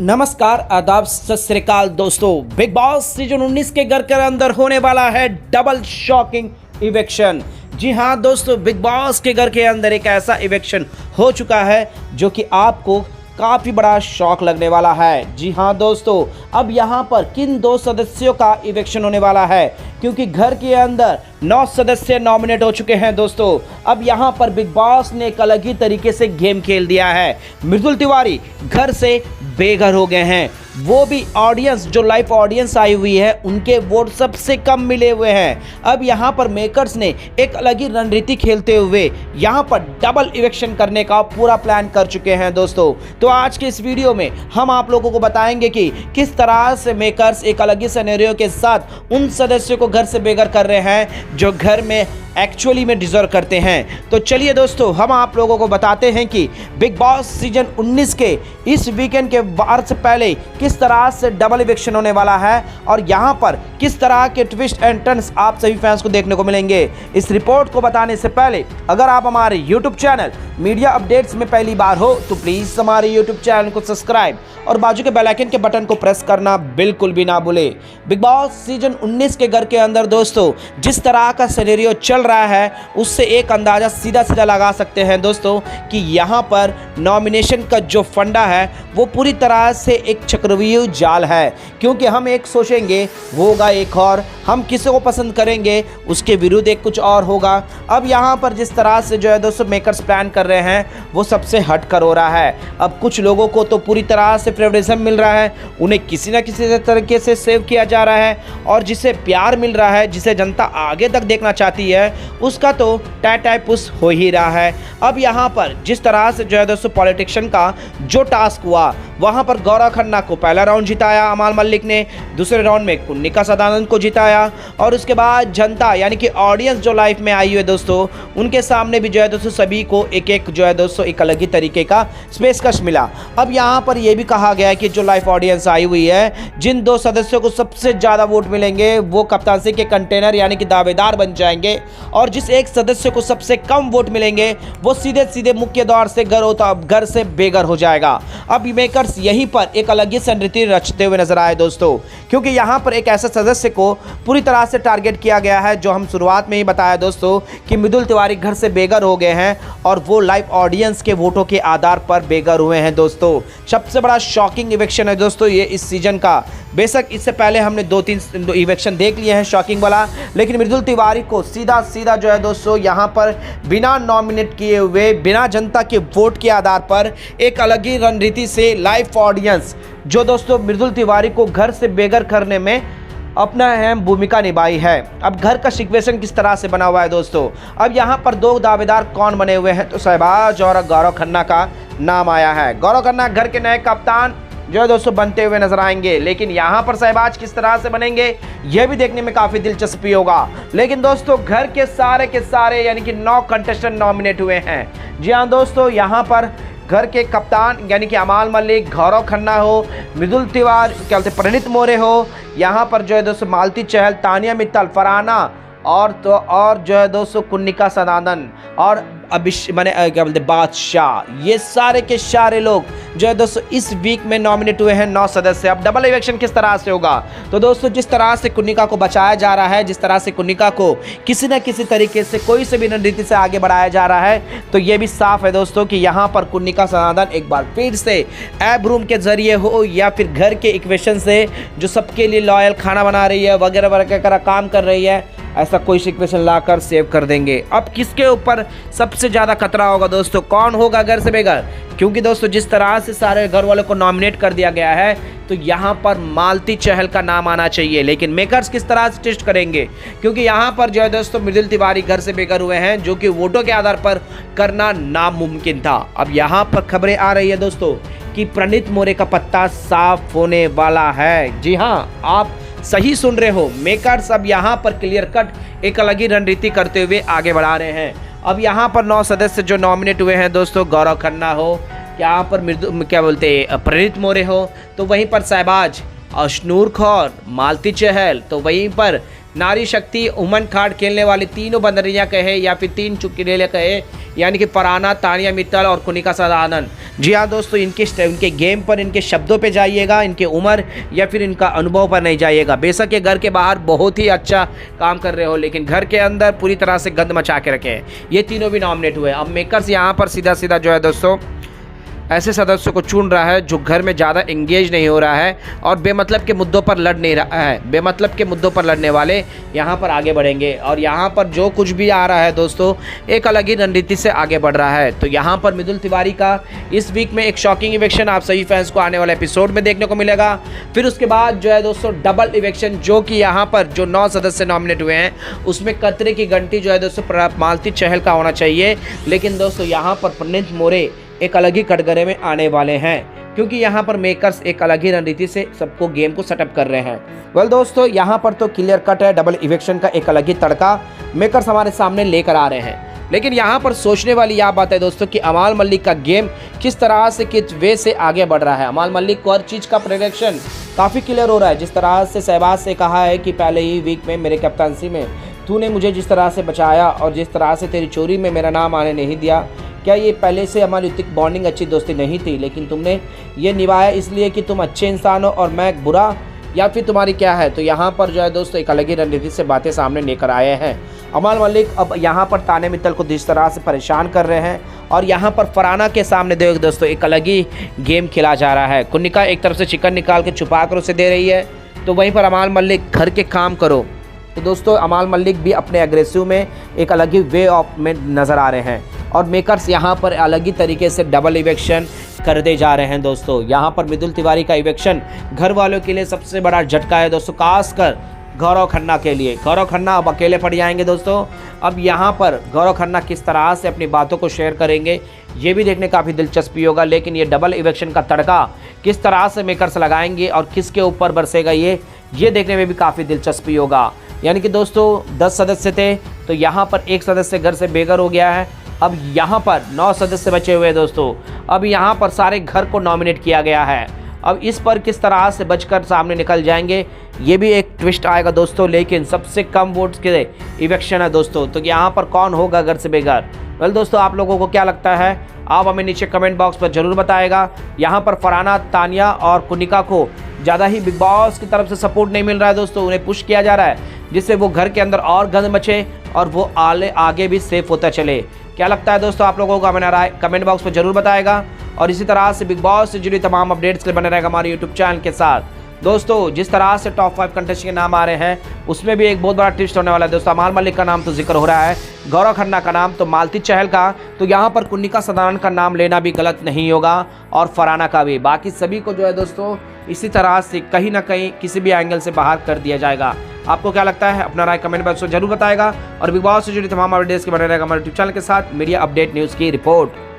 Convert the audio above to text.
नमस्कार, आदाब, सत श्री अकाल दोस्तों। बिग बॉस सीजन 19 के घर के अंदर होने वाला है डबल शॉकिंग इवेक्शन। जी हाँ दोस्तों, बिग बॉस के घर के अंदर एक ऐसा इवेक्शन हो चुका है जो कि आपको काफ़ी बड़ा शॉक लगने वाला है। जी हाँ दोस्तों, अब यहाँ पर किन दो सदस्यों का इवेक्शन होने वाला है, क्योंकि घर के अंदर 9 सदस्य नॉमिनेट हो चुके हैं दोस्तों। अब यहाँ पर बिग बॉस ने एक अलग ही तरीके से गेम खेल दिया है। मृदुल तिवारी घर से बेघर हो गए हैं, वो भी ऑडियंस जो लाइव ऑडियंस आई हुई है उनके वोट सबसे कम मिले हुए हैं। अब यहाँ पर मेकर्स ने एक अलग ही रणनीति खेलते हुए यहाँ पर डबल इवेक्शन करने का पूरा प्लान कर चुके हैं दोस्तों। तो आज के इस वीडियो में हम आप लोगों को बताएंगे कि किस तरह से मेकर्स एक अलग ही सिनेरियो के साथ उन सदस्यों को घर से बेघर कर रहे हैं जो घर में एक्चुअली में डिजर्व करते हैं। तो चलिए दोस्तों, हम आप लोगों को बताते हैं कि बिग बॉस सीजन 19 के इस वीकेंड के वार से पहले किस तरह से डबल इवेक्शन होने वाला है और यहाँ पर किस तरह के ट्विस्ट एंड टर्न्स आप सभी फैंस को देखने को मिलेंगे। इस रिपोर्ट को बताने से पहले अगर आप हमारे यूट्यूब चैनल मीडिया अपडेट्स में पहली बार हो तो प्लीज़ हमारे यूट्यूब चैनल को सब्सक्राइब और बाजू के बेल आइकन के बटन को प्रेस करना बिल्कुल भी ना भूले। बिग बॉस सीजन 19 के घर के अंदर दोस्तों जिस तरह का सिनेरियो चल रहा है उससे एक अंदाज़ा सीधा सीधा लगा सकते हैं दोस्तों कि यहाँ पर नॉमिनेशन का जो फंडा है वो पूरी तरह से एक चक्रव्यूह जाल है। क्योंकि हम एक सोचेंगे वो होगा एक और, हम किसी को पसंद करेंगे उसके विरुद्ध एक कुछ और होगा। अब यहाँ पर जिस तरह से जो है दोस्तों मेकर्स प्लान कर रहे हैं वो सबसे हट कर हो रहा है। अब कुछ लोगों को तो पूरी तरह से फेवरेटिज्म मिल रहा है, उन्हें किसी न किसी तरीके से सेव किया जा रहा है, और जिसे प्यार मिल रहा है, जिसे जनता आगे तक देखना चाहती है, उसका तो टाई पुस हो ही रहा है। अब यहाँ पर जिस तरह से जो है दोस्तों पॉलिटिशियन का जो टास्क हुआ, वहाँ पर गौरव खन्ना को पहला राउंड जिताया अमाल मलिक ने, दूसरे राउंड में कुन्निका सदानंद को जिताया, और उसके बाद जनता यानी कि ऑडियंस जो लाइफ में आई हुई है दोस्तों उनके सामने भी जो है दोस्तों सभी को एक एक जो है दोस्तों एक अलग ही तरीके का पेशकश मिला। अब यहाँ पर यह भी कहा गया है कि जो लाइव ऑडियंस आई हुई है, जिन दो सदस्यों को सबसे ज़्यादा वोट मिलेंगे वो कप्तानसी के कंटेनर यानी कि दावेदार बन जाएंगे, और जिस एक सदस्य को सबसे कम वोट मिलेंगे वो सीधे सीधे मुख्य द्वार से घर से बेघर हो जाएगा। अब मेकर्स यहीं पर एक अलग ही रणनीति रचते हुए नजर आए दोस्तों, क्योंकि यहाँ पर एक ऐसे सदस्य को पूरी तरह से टारगेट किया गया है जो हम शुरुआत में ही बताया दोस्तों कि मृदुल तिवारी घर से बेघर हो गए हैं और वो लाइव ऑडियंस के वोटों के आधार पर बेघर हुए हैं दोस्तों। सबसे बड़ा शॉकिंग इवेक्शन है दोस्तों ये इस सीजन का। बेशक इससे पहले हमने 2-3 इवेक्शन देख लिए हैं शॉकिंग वाला, लेकिन मृदुल तिवारी को सीधा सीधा जो है दोस्तों यहाँ पर बिना नॉमिनेट किए हुए, बिना जनता के वोट के आधार पर एक अलग ही रणनीति से लाइव ऑडियंस जो दोस्तों मृदुल तिवारी को घर से बेघर करने में अपना अहम भूमिका निभाई है। अब घर का सिचुएशन किस तरह से बना हुआ है दोस्तों, अब यहाँ पर 2 दावेदार कौन बने हुए हैं तो शहबाज और गौरव खन्ना का नाम आया है। गौरव खन्ना घर के नए कप्तान जो है दोस्तों बनते हुए नजर आएंगे, लेकिन यहाँ पर शहबाज किस तरह से बनेंगे यह भी देखने में काफ़ी दिलचस्पी होगा। लेकिन दोस्तों घर के सारे यानी कि 9 कंटेस्टेंट नॉमिनेट हुए हैं। जी हाँ दोस्तों, यहाँ पर घर के कप्तान यानी कि अमाल मलिक, गौरव खन्ना हो, मृदुल तिवारी क्या बोलते प्रणीत मोरे हो, यहाँ पर जो है दोस्तों मालती चहल, तानिया मित्तल, फरहाना और जो है दोस्तों कुन्निका सदानंद और क्या बोलते बादशाह, ये सारे के सारे लोग जो है दोस्तों इस वीक में नॉमिनेट हुए हैं 9 सदस्य। अब डबल इलेक्शन किस तरह से होगा तो दोस्तों जिस तरह से कुन्निका को बचाया जा रहा है, जिस तरह से कुन्निका को किसी न किसी तरीके से कोई से भी रणनीति से आगे बढ़ाया जा रहा है, तो ये भी साफ है दोस्तों कि यहाँ पर कुन्निका सदानंद एक बार फिर से ऐप रूम के जरिए हो या फिर घर के इक्वेशन से जो सबके लिए लॉयल खाना बना रही है वगैरह वगैरह काम कर रही है, ऐसा कोई सिचुएशन लाकर सेव कर देंगे। अब किसके ऊपर सबसे ज़्यादा खतरा होगा दोस्तों, कौन होगा घर से बेघर, क्योंकि दोस्तों जिस तरह से सारे घर वालों को नॉमिनेट कर दिया गया है तो यहाँ पर मालती चहल का नाम आना चाहिए। लेकिन मेकर्स किस तरह से टेस्ट करेंगे, क्योंकि यहाँ पर जो है दोस्तों मृदुल तिवारी घर से बेघर हुए हैं जो कि वोटों के आधार पर करना नामुमकिन था। अब यहाँ पर खबरें आ रही है दोस्तों कि प्रणीत मोरे का पत्ता साफ होने वाला है। जी हाँ, आप सही सुन रहे हो, मेकर्स अब यहाँ पर क्लियर कट एक अलग ही रणनीति करते हुए आगे बढ़ा रहे हैं। अब यहाँ पर 9 सदस्य जो नॉमिनेट हुए हैं दोस्तों, गौरव खन्ना हो, यहाँ पर क्या बोलते प्रणीत मोरे हो, तो वहीं पर शहबाज, अशनूर खौर, मालती चहल, तो वहीं पर नारी शक्ति उमन कार्ड खेलने वाली तीनों बंदरियां कहे या फिर 3 चुटकुले कहे यानी कि फरहाना, तानिया मित्तल और कुन्निका सदानंद, जी हाँ दोस्तों, इनके गेम पर, इनके शब्दों पे जाइएगा, इनके उम्र या फिर इनका अनुभव पर नहीं जाइएगा। बेशक ये घर के बाहर बहुत ही अच्छा काम कर रहे हो, लेकिन घर के अंदर पूरी तरह से गंद मचा के रखे हैं। ये तीनों भी नॉमिनेट हुए। अब मेकर्स यहाँ पर सीधा सीधा जो है दोस्तों ऐसे सदस्यों को चुन रहा है जो घर में ज़्यादा एंगेज नहीं हो रहा है और बेमतलब के मुद्दों पर लड़ नहीं रहा है। बेमतलब के मुद्दों पर लड़ने वाले यहाँ पर आगे बढ़ेंगे और यहाँ पर जो कुछ भी आ रहा है दोस्तों एक अलग ही रणनीति से आगे बढ़ रहा है। तो यहाँ पर मृदुल तिवारी का इस वीक में एक शॉकिंग इवेक्शन आप सभी फैंस को आने वाले एपिसोड में देखने को मिलेगा। फिर उसके बाद जो है दोस्तों डबल इवेक्शन, जो कि यहाँ पर जो 9 सदस्य नॉमिनेट हुए हैं उसमें कतरे की घंटी जो है दोस्तों मालती चहल का होना चाहिए। लेकिन दोस्तों यहाँ पर प्रणीत मोरे एक अलग ही कटघरे में आने वाले हैं, क्योंकि यहाँ पर मेकर्स एक अलग ही रणनीति से सबको गेम को सेटअप कर रहे हैं। वेल दोस्तों, यहाँ पर तो क्लियर कट है, डबल इवेक्शन का एक अलग ही तड़का मेकर्स हमारे सामने लेकर आ रहे हैं। लेकिन यहाँ पर सोचने वाली यह बात है दोस्तों कि अमाल मलिक का गेम किस तरह से, किस वे से आगे बढ़ रहा है। अमाल मलिक को हर चीज़ का प्रेडिक्शन काफ़ी क्लियर हो रहा है। जिस तरह से शहबाज से कहा है कि पहले ही वीक में मेरे कैप्टनसी में तूने मुझे जिस तरह से बचाया और जिस तरह से तेरी चोरी में मेरा नाम आने नहीं दिया, क्या ये पहले से हमारी इतनी बॉन्डिंग अच्छी दोस्ती नहीं थी, लेकिन तुमने ये निभाया इसलिए कि तुम अच्छे इंसान हो और मैं बुरा, या फिर तुम्हारी क्या है। तो यहाँ पर जो है दोस्तों एक अलग ही रणनीति से बातें सामने लेकर आए हैं अमाल मलिक। अब यहाँ पर ताने मित्तल को जिस तरह से परेशान कर रहे हैं और यहाँ पर फरहाना के सामने देखो दोस्तों एक अलग ही गेम खेला जा रहा है। कुन्निका एक तरफ से चिकन निकाल के छुपा कर उसे दे रही है, तो वहीं पर अमाल मलिक घर के काम करो। तो दोस्तों अमाल मलिक भी अपने एग्रेसिव में एक अलग ही वे ऑफ में नज़र आ रहे हैं और मेकर्स यहाँ पर अलग ही तरीके से डबल इवेक्शन करते जा रहे हैं। दोस्तों यहाँ पर मृदुल तिवारी का इवेक्शन घर वालों के लिए सबसे बड़ा झटका है दोस्तों, खासकर गौरव खन्ना के लिए। गौरव खन्ना अब अकेले पड़ जाएंगे दोस्तों। अब यहाँ पर गौरव खन्ना किस तरह से अपनी बातों को शेयर करेंगे ये भी देखने काफ़ी दिलचस्पी होगा। लेकिन ये डबल इवेक्शन का तड़का किस तरह से मेकर्स लगाएंगे और किसके ऊपर बरसेगा ये देखने में भी काफ़ी दिलचस्पी होगा। यानी कि दोस्तों 10 सदस्य थे, तो यहाँ पर एक सदस्य घर से बेघर हो गया है। अब यहाँ पर 9 सदस्य बचे हुए हैं दोस्तों। अब यहाँ पर सारे घर को नॉमिनेट किया गया है। अब इस पर किस तरह से बचकर सामने निकल जाएंगे ये भी एक ट्विस्ट आएगा दोस्तों। लेकिन सबसे कम वोट्स के इवेक्शन है दोस्तों, तो यहाँ पर कौन होगा घर से बेघर। वेल दोस्तों, आप लोगों को क्या लगता है आप हमें नीचे कमेंट बॉक्स पर जरूर बताएगा। यहाँ पर फरहाना, तानिया और कुनिका को ज़्यादा ही बिग बॉस की तरफ से सपोर्ट नहीं मिल रहा है दोस्तों। उन्हें पुश किया जा रहा है जिससे वो घर के अंदर और गंद मचे और वो आगे भी सेफ होता चले। क्या लगता है दोस्तों आप लोगों को, हमें राय कमेंट बॉक्स में जरूर बताएगा। और इसी तरह से बिग बॉस से जुड़ी तमाम अपडेट्स के लिए बने रहेगा हमारे यूट्यूब चैनल के साथ। दोस्तों जिस तरह से टॉप 5 कंटेस्टेंट के नाम आ रहे हैं उसमें भी एक बहुत बड़ा ट्विस्ट होने वाला है दोस्तों। अमाल मलिक का नाम तो जिक्र हो रहा है, गौरव खन्ना का नाम, तो मालती चहल का, तो यहाँ पर कुन्निका सदानंद का नाम लेना भी गलत नहीं होगा और फरहाना का भी। बाकी सभी को जो है दोस्तों इसी तरह से कहीं ना कहीं किसी भी एंगल से बाहर कर दिया जाएगा। आपको क्या लगता है अपना राय कमेंट बॉक्स में जरूर बताएगा। और बिग बॉस से जुड़ी तमाम अपडेट्स के बने रहेगा हमारे यूट्यूब चैनल के साथ। मीडिया अपडेट न्यूज़ की रिपोर्ट।